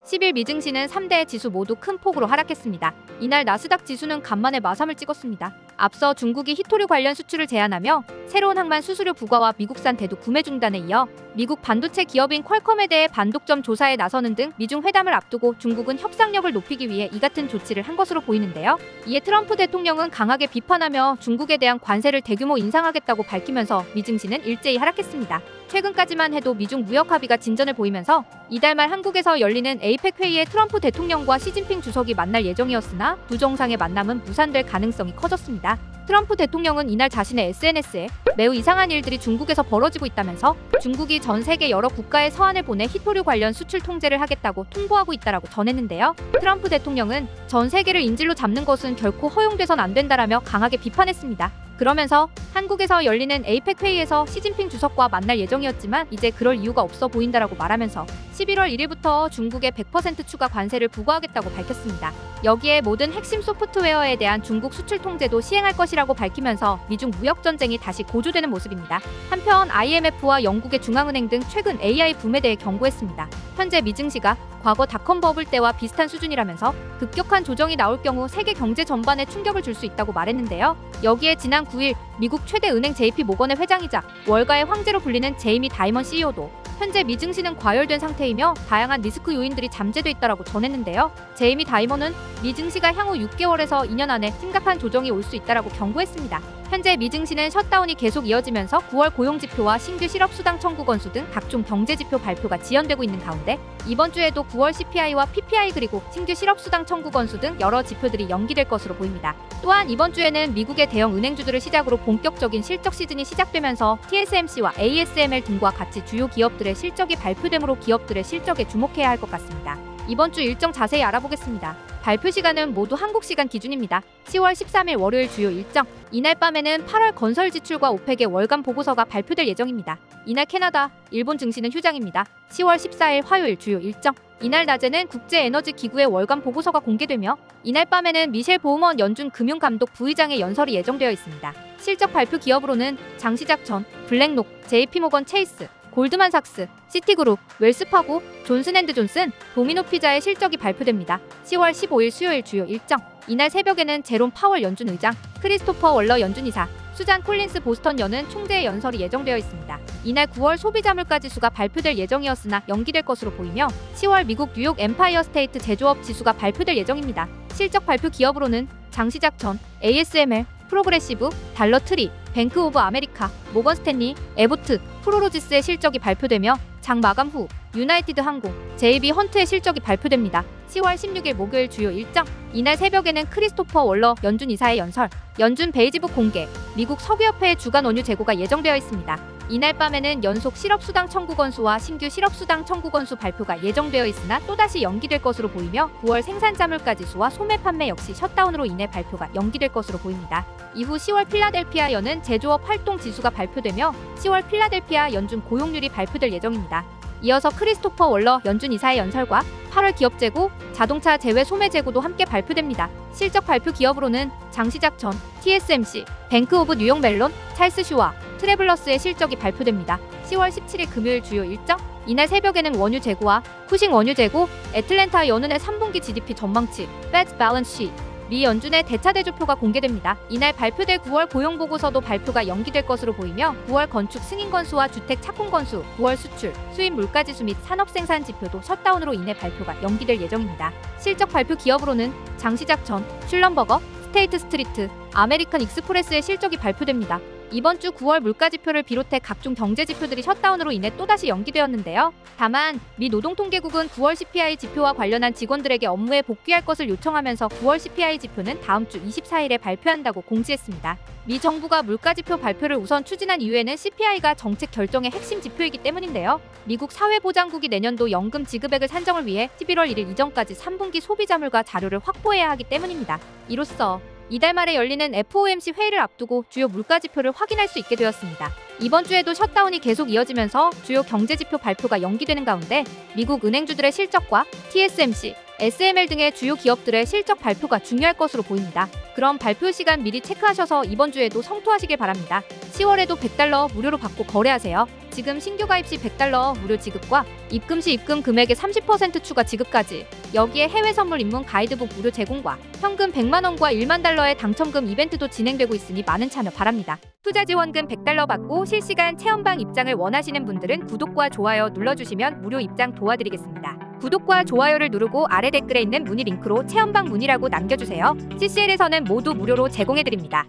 10일 미증시는 3대 지수 모두 큰 폭으로 하락했습니다. 이날 나스닥 지수는 간만에 마삼을 찍었습니다. 앞서 중국이 히토류 관련 수출을 제한하며 새로운 항만 수수료 부과와 미국산 대두 구매 중단에 이어 미국 반도체 기업인 퀄컴에 대해 반독점 조사에 나서는 등 미중 회담을 앞두고 중국은 협상력을 높이기 위해 이 같은 조치를 한 것으로 보이는데요. 이에 트럼프 대통령은 강하게 비판하며 중국에 대한 관세를 대규모 인상하겠다고 밝히면서 미증시는 일제히 하락했습니다. 최근까지만 해도 미중 무역 합의가 진전을 보이면서 이달 말 한국에서 열리는 에이펙 회의에 트럼프 대통령과 시진핑 주석이 만날 예정이었으나 두 정상의 만남은 무산될 가능성이 커졌습니다. 트럼프 대통령은 이날 자신의 SNS에 매우 이상한 일들이 중국에서 벌어지고 있다면서 중국이 전 세계 여러 국가에 서한을 보내 히토류 관련 수출 통제를 하겠다고 통보하고 있다라고 전했는데요. 트럼프 대통령은 전 세계를 인질로 잡는 것은 결코 허용돼선 안 된다라며 강하게 비판했습니다. 그러면서 한국에서 열리는 에이펙 회의에서 시진핑 주석과 만날 예정이었지만 이제 그럴 이유가 없어 보인다라고 말하면서 11월 1일부터 중국에 100% 추가 관세를 부과하겠다고 밝혔습니다. 여기에 모든 핵심 소프트웨어에 대한 중국 수출 통제도 시행할 것이라고 밝히면서 미중 무역 전쟁이 다시 고조되는 모습입니다. 한편 IMF와 영국의 중앙은행 등 최근 AI 붐에 대해 경고했습니다. 현재 미증시가 과거 닷컴 버블 때와 비슷한 수준이라면서 급격한 조정이 나올 경우 세계 경제 전반에 충격을 줄 수 있다고 말했는데요. 여기에 지난 9일 미국 최대 은행 JP 모건의 회장이자 월가의 황제로 불리는 제이미 다이먼 CEO도 현재 미증시는 과열된 상태이며 다양한 리스크 요인들이 잠재돼 있다라고 전했는데요. 제이미 다이먼은 미증시가 향후 6개월에서 2년 안에 심각한 조정이 올 수 있다라고 경고했습니다. 현재 미증시는 셧다운이 계속 이어지면서 9월 고용지표와 신규 실업수당 청구 건수 등 각종 경제지표 발표가 지연되고 있는 가운데 이번 주에도 9월 CPI와 PPI 그리고 신규 실업수당 청구 건수 등 여러 지표들이 연기될 것으로 보입니다. 또한 이번 주에는 미국의 대형 은행주들을 시작으로 본격적인 실적 시즌이 시작되면서 TSMC와 ASML 등과 같이 주요 기업들의 실적이 발표되므로 기업들의 실적에 주목해야 할 것 같습니다. 이번 주 일정 자세히 알아보겠습니다. 발표 시간은 모두 한국 시간 기준입니다. 10월 13일 월요일 주요 일정. 이날 밤에는 8월 건설 지출과 오펙의 월간 보고서가 발표될 예정입니다. 이날 캐나다, 일본 증시는 휴장입니다. 10월 14일 화요일 주요 일정. 이날 낮에는 국제에너지기구의 월간 보고서가 공개되며 이날 밤에는 미셸 보우먼 연준 금융감독 부의장의 연설이 예정되어 있습니다. 실적 발표 기업으로는 장시작 전, 블랙록, JP모건 체이스, 골드만삭스, 시티그룹, 웰스파고, 존슨앤드존슨, 도미노피자의 실적이 발표됩니다. 10월 15일 수요일 주요 일정. 이날 새벽에는 제롬 파월 연준 의장, 크리스토퍼 월러 연준 이사, 수잔 콜린스 보스턴 연은 총재의 연설이 예정되어 있습니다. 이날 9월 소비자 물가지수가 발표될 예정이었으나 연기될 것으로 보이며 10월 미국 뉴욕 엠파이어 스테이트 제조업 지수가 발표될 예정입니다. 실적 발표 기업으로는 장시작 전, ASML, 프로그레시브, 달러트리, 뱅크 오브 아메리카, 모건 스탠리, 에보트, 프로로지스의 실적이 발표되며 장 마감 후 유나이티드 항공, JB 헌트의 실적이 발표됩니다. 10월 16일 목요일 주요 일정. 이날 새벽에는 크리스토퍼 월러 연준 이사의 연설, 연준 베이지북 공개, 미국 석유협회의 주간 원유 재고가 예정되어 있습니다. 이날 밤에는 연속 실업수당 청구 건수와 신규 실업수당 청구 건수 발표가 예정되어 있으나 또다시 연기될 것으로 보이며 9월 생산자물가 지수와 소매 판매 역시 셧다운으로 인해 발표가 연기될 것으로 보입니다. 이후 10월 필라델피아 연은 제조업 활동 지수가 발표되며 10월 필라델피아 연준 고용률이 발표될 예정입니다. 이어서 크리스토퍼 월러 연준 이사의 연설과 8월 기업 재고, 자동차 제외 소매 재고도 함께 발표됩니다. 실적 발표 기업으로는 장시작 전, TSMC, 뱅크 오브 뉴욕 멜론, 찰스 슈와, 트래블러스의 실적이 발표됩니다. 10월 17일 금요일 주요 일정. 이날 새벽에는 원유 재고와 쿠싱 원유 재고, 애틀랜타 연은의 3분기 GDP 전망치, Fed's balance sheet, 미 연준의 대차 대조표가 공개됩니다. 이날 발표될 9월 고용보고서도 발표가 연기될 것으로 보이며 9월 건축 승인 건수와 주택 착공 건수, 9월 수출, 수입 물가지수 및 산업생산 지표도 셧다운으로 인해 발표가 연기될 예정입니다. 실적 발표 기업으로는 장시작 전, 슐럼버거, 스테이트 스트리트, 아메리칸 익스프레스의 실적이 발표됩니다. 이번 주 9월 물가지표를 비롯해 각종 경제지표들이 셧다운으로 인해 또다시 연기되었는데요. 다만 미 노동통계국은 9월 CPI 지표와 관련한 직원들에게 업무에 복귀할 것을 요청하면서 9월 CPI 지표는 다음 주 24일에 발표한다고 공지했습니다. 미 정부가 물가지표 발표를 우선 추진한 이유에는 CPI가 정책 결정의 핵심 지표이기 때문인데요. 미국 사회보장국이 내년도 연금 지급액을 산정을 위해 11월 1일 이전까지 3분기 소비자물가 자료를 확보해야 하기 때문입니다. 이로써 이달 말에 열리는 FOMC 회의를 앞두고 주요 물가지표를 확인할 수 있게 되었습니다. 이번 주에도 셧다운이 계속 이어지면서 주요 경제지표 발표가 연기되는 가운데 미국 은행주들의 실적과 TSMC, SML 등의 주요 기업들의 실적 발표가 중요할 것으로 보입니다. 그럼 발표 시간 미리 체크하셔서 이번 주에도 성투하시길 바랍니다. 10월에도 $100 무료로 받고 거래하세요. 지금 신규 가입 시 $100 무료 지급과 입금 시 입금 금액의 30% 추가 지급까지, 여기에 해외 선물 입문 가이드북 무료 제공과 현금 $100만원과 $10,000의 당첨금 이벤트도 진행되고 있으니 많은 참여 바랍니다. 투자 지원금 $100 받고 실시간 체험방 입장을 원하시는 분들은 구독과 좋아요 눌러주시면 무료 입장 도와드리겠습니다. 구독과 좋아요를 누르고 아래 댓글에 있는 문의 링크로 체험방 문의라고 남겨주세요. CCL에서는 모두 무료로 제공해드립니다.